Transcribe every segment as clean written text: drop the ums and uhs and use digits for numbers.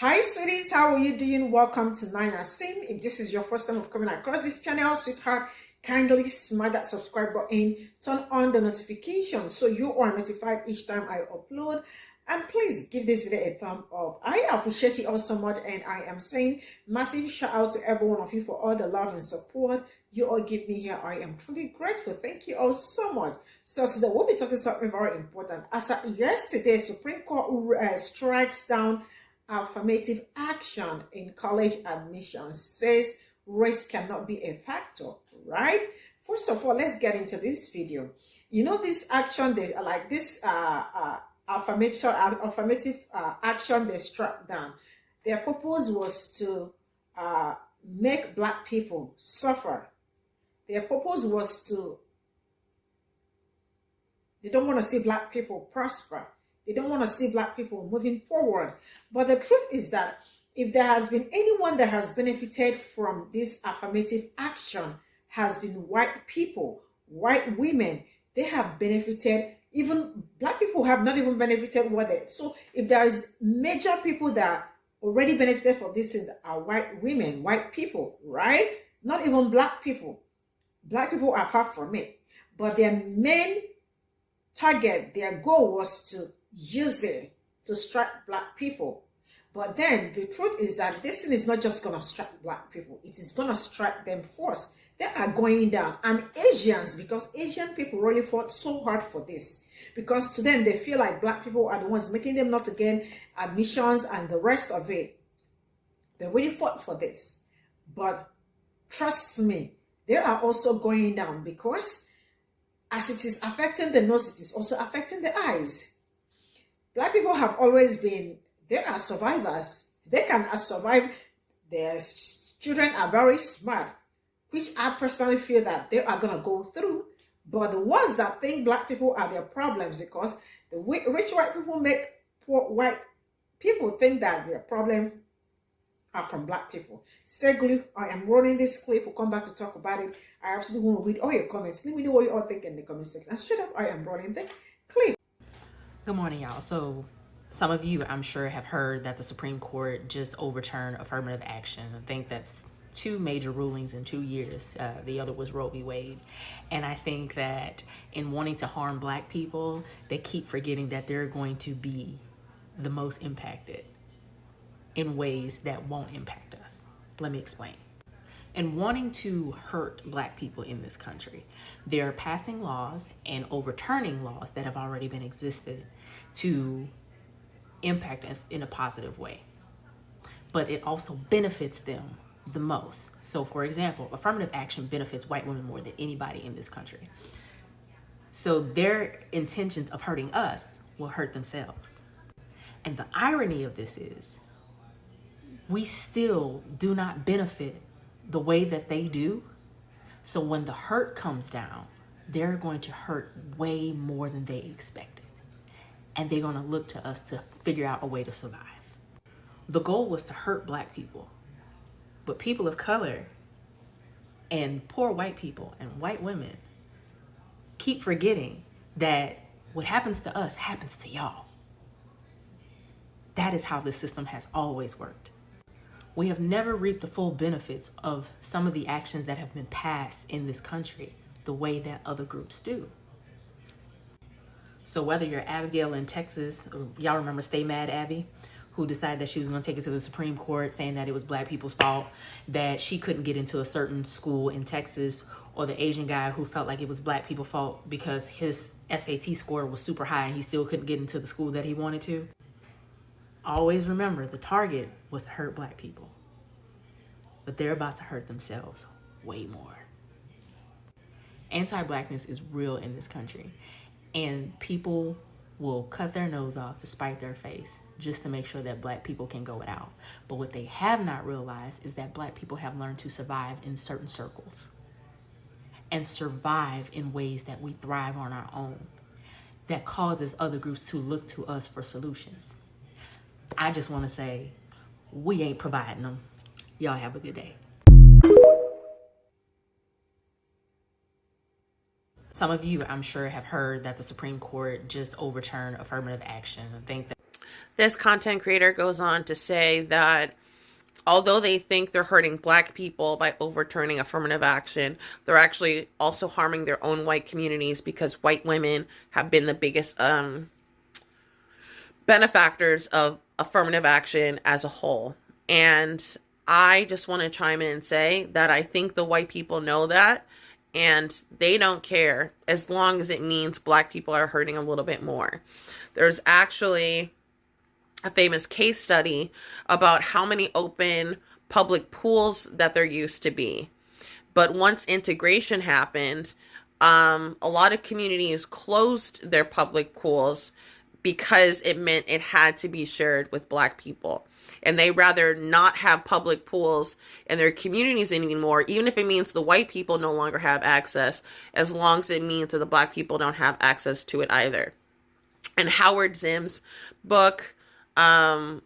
Hi sweeties, how are you doing? Welcome to Nina Sim. If this is your first time of coming across this channel, sweetheart, kindly smash that subscribe button, turn on the notification so you are notified each time I upload, and please give this video a thumb up. I appreciate you all so much, and I am saying massive shout out to every one of you for all the love and support you all give me here. I am truly grateful. Thank you all so much. So today we'll be talking something very important. As of yesterday, Supreme Court strikes down affirmative action in college admissions, says race cannot be a factor, right? First of all, let's get into this video. You know, this action, they like this affirmative action they struck down. Their purpose was to make Black people suffer. Their purpose was to, they don't want to see Black people prosper. They don't want to see Black people moving forward. But the truth is that if there has been anyone that has benefited from this affirmative action, has been white people, white women. They have benefited. Even Black people have not even benefited with it. So if there is major people that already benefited from these things are white women, white people, right? Not even Black people. Black people are far from it. But their main target, their goal was to use it to strike Black people. But then the truth is that this thing is not just going to strike Black people. It is going to strike them first. They are going down. And Asians, because Asian people really fought so hard for this. Because to them, they feel like Black people are the ones making them not to gain admissions and the rest of it. They really fought for this. But trust me, they are also going down because as it is affecting the nose, it is also affecting the eyes. Black people have always been, they are survivors. They can survive. Their children are very smart, which I personally feel that they are going to go through. But the ones that think Black people are their problems, because the rich white people make poor white people think that their problems are from Black people. Stay glued. I am rolling this clip. We'll come back to talk about it. I absolutely want to read all your comments. Let me know what you all think in the comment section. And straight up, I am rolling the clip. Good morning, y'all. So some of you, I'm sure, have heard that the Supreme Court just overturned affirmative action. I think that's 2 major rulings in 2 years. The other was Roe v. Wade. And I think that in wanting to harm Black people, they keep forgetting that they're going to be the most impacted in ways that won't impact us. Let me explain. In wanting to hurt Black people in this country, they're passing laws and overturning laws that have already been existed to impact us in a positive way. But it also benefits them the most. So for example, affirmative action benefits white women more than anybody in this country. So their intentions of hurting us will hurt themselves. And the irony of this is we still do not benefit the way that they do. So when the hurt comes down, they're going to hurt way more than they expected. And they're going to look to us to figure out a way to survive. The goal was to hurt Black people. But people of color and poor white people and white women keep forgetting that what happens to us happens to y'all. That is how this system has always worked. We have never reaped the full benefits of some of the actions that have been passed in this country the way that other groups do. So whether you're Abigail in Texas, or y'all remember Stay Mad Abby, who decided that she was going to take it to the Supreme Court saying that it was Black people's fault, that she couldn't get into a certain school in Texas, or the Asian guy who felt like it was Black people's fault because his SAT score was super high and he still couldn't get into the school that he wanted to. Always remember, the target was to hurt Black people, but they're about to hurt themselves way more. Anti-Blackness is real in this country, and people will cut their nose off to spite their face just to make sure that Black people can go it out. But what they have not realized is that Black people have learned to survive in certain circles and survive in ways that we thrive on our own, that causes other groups to look to us for solutions. I just want to say, we ain't providing them. Y'all have a good day. Some of you, I'm sure, have heard that the Supreme Court just overturned affirmative action. I think that This content creator goes on to say that although they think they're hurting Black people by overturning affirmative action, they're actually also harming their own white communities, because white women have been the biggest benefactors of affirmative action as a whole. And I just want to chime in and say that I think the white people know that, and they don't care as long as it means Black people are hurting a little bit more. There's actually a famous case study about how many open public pools that there used to be. But once integration happened, a lot of communities closed their public pools because it meant it had to be shared with Black people. And they rather not have public pools in their communities anymore, even if it means the white people no longer have access, as long as it means that the Black people don't have access to it either. And Howard Zinn's book, I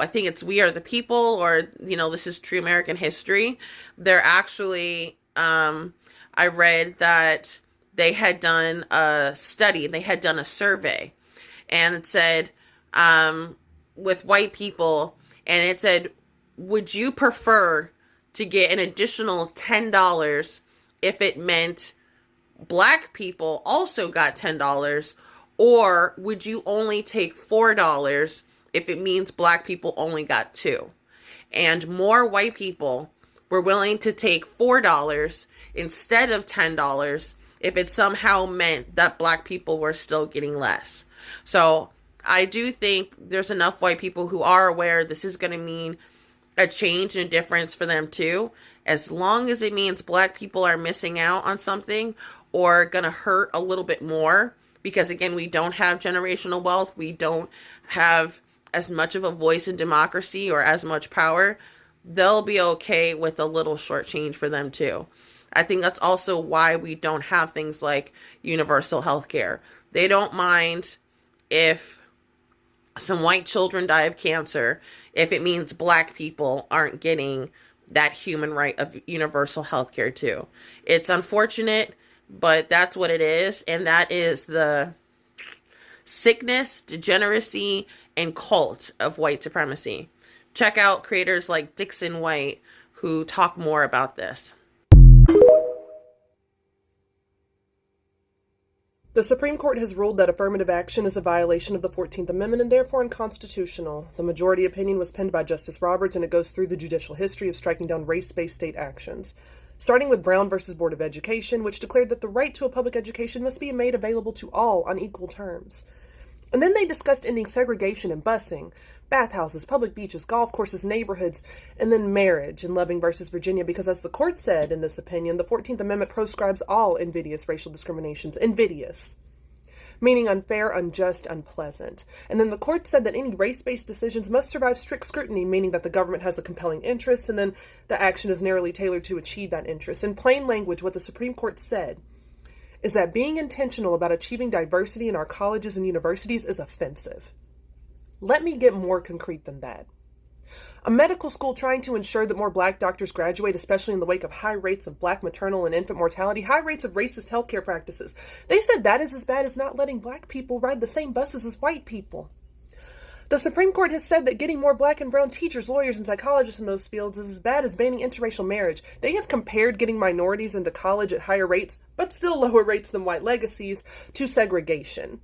think it's We Are the People, or, This is True American History. They're actually, I read that they had done a study, they had done a survey, and it said, with white people, and it said, would you prefer to get an additional $10 if it meant Black people also got $10, or would you only take $4 if it means Black people only got $2? And more white people were willing to take $4 instead of $10 if it somehow meant that Black people were still getting less. So I do think there's enough white people who are aware this is going to mean a change and a difference for them too, as long as it means Black people are missing out on something or going to hurt a little bit more. Because again, we don't have generational wealth. We don't have as much of a voice in democracy or as much power. They'll be okay with a little short change for them too. I think that's also why we don't have things like universal health care. They don't mind if some white children die of cancer if it means Black people aren't getting that human right of universal health care too. It's unfortunate, but that's what it is. And that is the sickness, degeneracy, and cult of white supremacy. Check out creators like Dixon White who talk more about this. The Supreme Court has ruled that affirmative action is a violation of the 14th Amendment and therefore unconstitutional. The majority opinion was penned by Justice Roberts, and it goes through the judicial history of striking down race-based state actions. Starting with Brown versus Board of Education, which declared that the right to a public education must be made available to all on equal terms. And then they discussed ending segregation in busing, bathhouses, public beaches, golf courses, neighborhoods, and then marriage in Loving versus Virginia, because as the court said in this opinion, the 14th Amendment proscribes all invidious racial discriminations. Invidious, meaning unfair, unjust, unpleasant. And then the court said that any race-based decisions must survive strict scrutiny, meaning that the government has a compelling interest, and then the action is narrowly tailored to achieve that interest. In plain language, what the Supreme Court said is that being intentional about achieving diversity in our colleges and universities is offensive. Let me get more concrete than that. A medical school trying to ensure that more Black doctors graduate, especially in the wake of high rates of Black maternal and infant mortality, high rates of racist healthcare practices. They said that is as bad as not letting Black people ride the same buses as white people. The Supreme Court has said that getting more Black and brown teachers, lawyers, and psychologists in those fields is as bad as banning interracial marriage. They have compared getting minorities into college at higher rates, but still lower rates than white legacies, to segregation.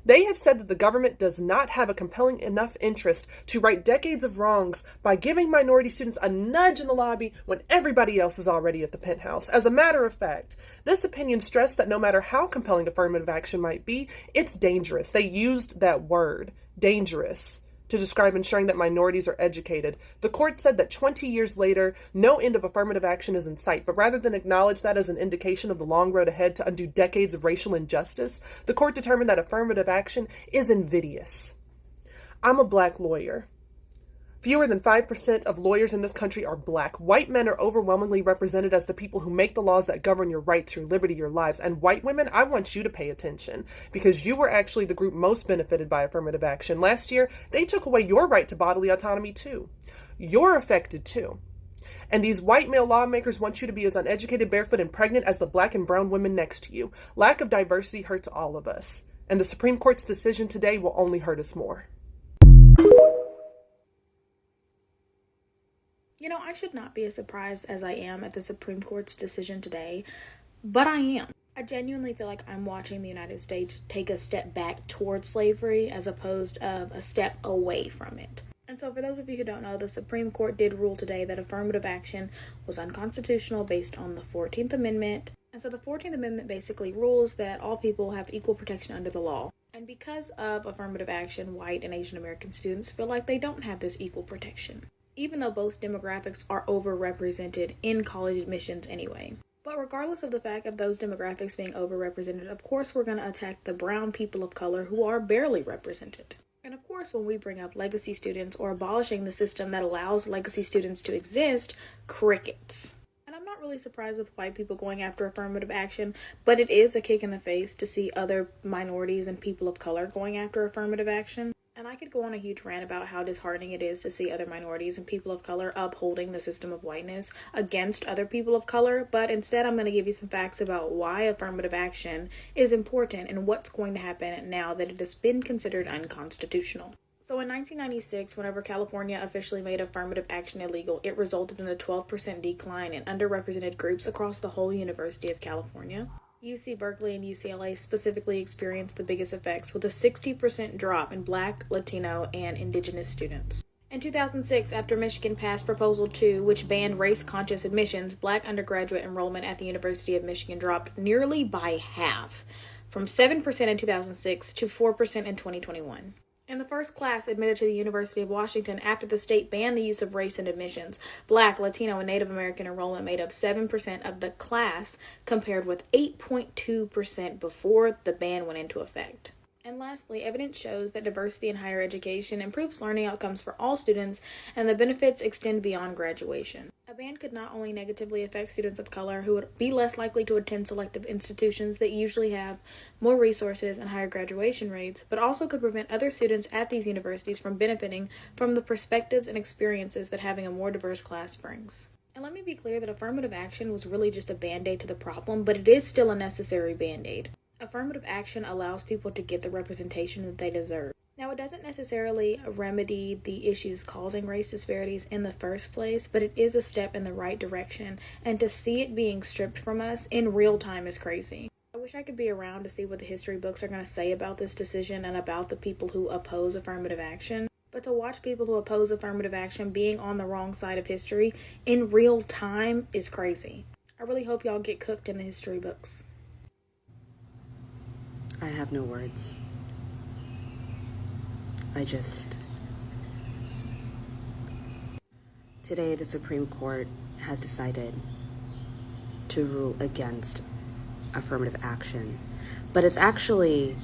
They have said that the government does not have a compelling enough interest to right decades of wrongs by giving minority students a nudge in the lobby when everybody else is already at the penthouse. As a matter of fact, this opinion stressed that no matter how compelling affirmative action might be, it's dangerous. They used that word, dangerous, to describe ensuring that minorities are educated. The court said that 20 years later, no end of affirmative action is in sight, but rather than acknowledge that as an indication of the long road ahead to undo decades of racial injustice, the court determined that affirmative action is invidious. I'm a Black lawyer. Fewer than 5% of lawyers in this country are Black. White men are overwhelmingly represented as the people who make the laws that govern your rights, your liberty, your lives. And white women, I want you to pay attention, because you were actually the group most benefited by affirmative action. Last year, they took away your right to bodily autonomy too. You're affected too. And these white male lawmakers want you to be as uneducated, barefoot, and pregnant as the Black and brown women next to you. Lack of diversity hurts all of us. And the Supreme Court's decision today will only hurt us more. I should not be as surprised as I am at the Supreme Court's decision today, but I am. I genuinely feel like I'm watching the United States take a step back towards slavery as opposed of a step away from it. And so for those of you who don't know, the Supreme Court did rule today that affirmative action was unconstitutional based on the 14th Amendment. And so the 14th Amendment basically rules that all people have equal protection under the law. And because of affirmative action, white and Asian American students feel like they don't have this equal protection, even though both demographics are overrepresented in college admissions anyway. But regardless of the fact of those demographics being overrepresented, of course we're going to attack the brown people of color who are barely represented. And of course, when we bring up legacy students or abolishing the system that allows legacy students to exist, crickets. And I'm not really surprised with white people going after affirmative action, but it is a kick in the face to see other minorities and people of color going after affirmative action. And I could go on a huge rant about how disheartening it is to see other minorities and people of color upholding the system of whiteness against other people of color, but instead I'm going to give you some facts about why affirmative action is important and what's going to happen now that it has been considered unconstitutional. So in 1996, whenever California officially made affirmative action illegal, it resulted in a 12% decline in underrepresented groups across the whole University of California. UC Berkeley and UCLA specifically experienced the biggest effects, with a 60% drop in Black, Latino, and Indigenous students. In 2006, after Michigan passed Proposal 2, which banned race-conscious admissions, Black undergraduate enrollment at the University of Michigan dropped nearly by half, from 7% in 2006 to 4% in 2021. In the first class admitted to the University of Washington after the state banned the use of race in admissions, Black, Latino, and Native American enrollment made up 7% of the class, compared with 8.2% before the ban went into effect. And lastly, evidence shows that diversity in higher education improves learning outcomes for all students, and the benefits extend beyond graduation. A ban could not only negatively affect students of color who would be less likely to attend selective institutions that usually have more resources and higher graduation rates, but also could prevent other students at these universities from benefiting from the perspectives and experiences that having a more diverse class brings. And let me be clear that affirmative action was really just a band-aid to the problem, but it is still a necessary band-aid. Affirmative action allows people to get the representation that they deserve. Now, it doesn't necessarily remedy the issues causing race disparities in the first place, but it is a step in the right direction, and to see it being stripped from us in real time is crazy. I wish I could be around to see what the history books are going to say about this decision and about the people who oppose affirmative action, but to watch people who oppose affirmative action being on the wrong side of history in real time is crazy. I really hope y'all get cooked in the history books. I have no words. Today, the Supreme Court has decided to rule against affirmative action, but it's actually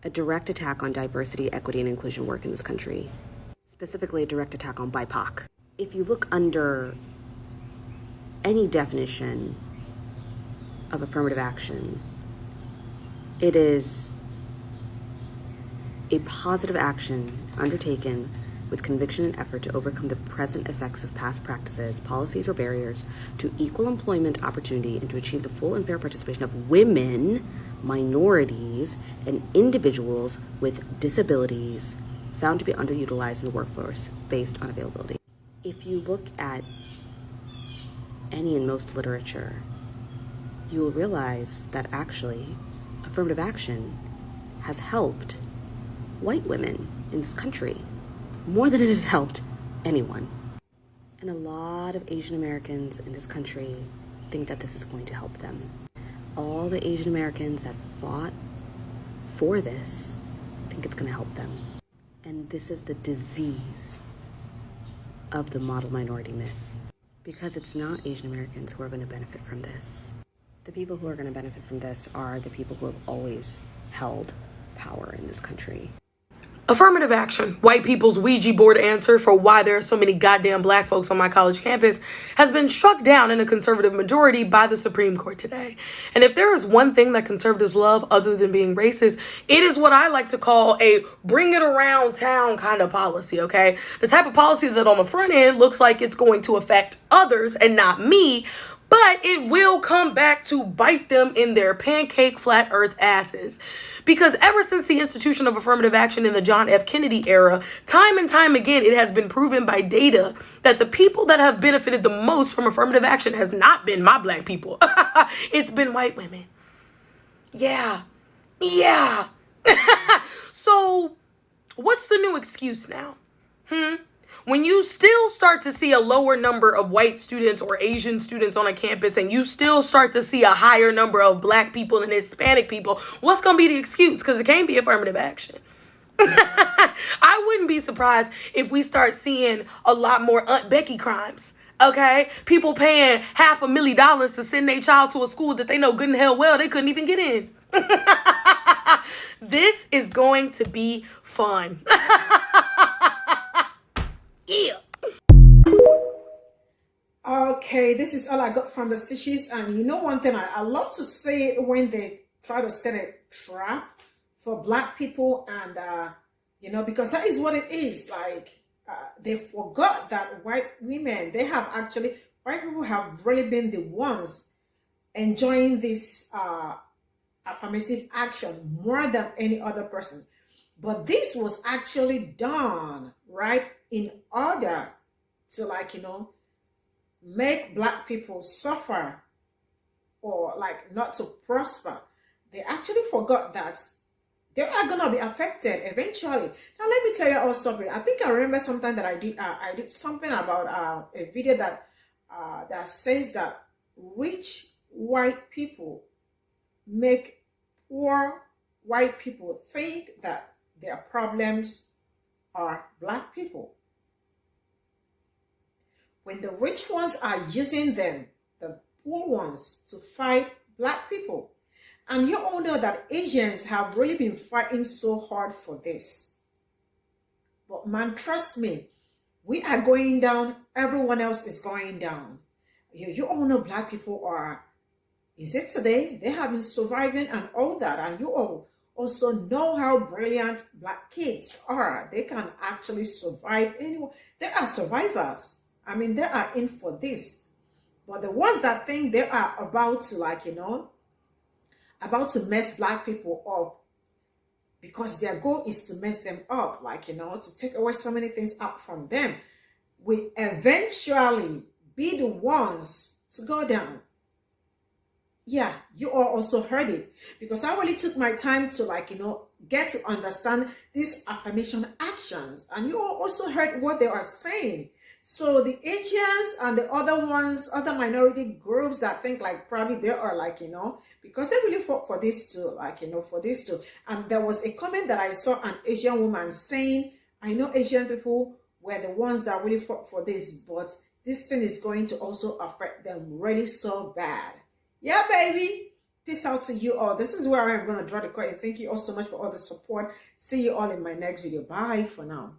a direct attack on diversity, equity, and inclusion work in this country, specifically a direct attack on BIPOC. If you look under any definition of affirmative action, it is a positive action undertaken with conviction and effort to overcome the present effects of past practices, policies, or barriers to equal employment opportunity and to achieve the full and fair participation of women, minorities, and individuals with disabilities found to be underutilized in the workforce based on availability. If you look at any and most literature, you will realize that actually affirmative action has helped white women in this country more than it has helped anyone. And a lot of Asian Americans in this country think that this is going to help them. All the Asian Americans that fought for this think it's going to help them. And this is the disease of the model minority myth, because it's not Asian Americans who are going to benefit from this. The people who are going to benefit from this are the people who have always held power in this country. Affirmative action, white people's Ouija board answer for why there are so many goddamn black folks on my college campus, has been struck down in a conservative majority by the Supreme Court today. And if there is one thing that conservatives love other than being racist, it is what I like to call a bring it around town kind of policy, okay? The type of policy that on the front end looks like it's going to affect others and not me, but it will come back to bite them in their pancake flat earth asses. Because ever since the institution of affirmative action in the John F. Kennedy era, time and time again, it has been proven by data that the people that have benefited the most from affirmative action has not been my black people. It's been white women. Yeah. So, what's the new excuse now? When you still start to see a lower number of white students or Asian students on a campus, and you still start to see a higher number of black people and Hispanic people, what's going to be the excuse? Because it can't be affirmative action. I wouldn't be surprised if we start seeing a lot more Aunt Becky crimes. Okay? People paying $500,000 to send their child to a school that they know good and hell well they couldn't even get in. This is going to be fun. Yeah. Okay, this is all I got from the stitches. And you know one thing, I love to say it when they try to set a trap for black people. And, because that is what it is. Like, they forgot that white people have really been the ones enjoying this affirmative action more than any other person. But this was actually done, right, in order to, make black people suffer or, not to prosper. They actually forgot that they are going to be affected eventually. Now, let me tell you all something. I think I remember sometime that I did something about a video that says that rich white people make poor white people think that their problems are black people. When the rich ones are using them, the poor ones, to fight black people. And you all know that Asians have really been fighting so hard for this. But man, trust me, we are going down. Everyone else is going down. You all know black people are, is it today? They have been surviving and all that. And you all also know how brilliant black kids are. They can actually survive anywhere. They are survivors. I mean, they are in for this. But the ones that think they are about to, about to mess black people up, because their goal is to mess them up, to take away so many things out from them, will eventually be the ones to go down. Yeah, you all also heard it, because I really took my time to get to understand these affirmation actions, and you all also heard what they are saying. So the Asians and the other ones, other minority groups that think probably they are because they really fought for this too, for this too. And there was a comment that I saw an Asian woman saying, I know Asian people were the ones that really fought for this, but this thing is going to also affect them really so bad. Yeah, baby. Peace out to you all. This is where I'm going to draw the curtain. Thank you all so much for all the support. See you all in my next video. Bye for now.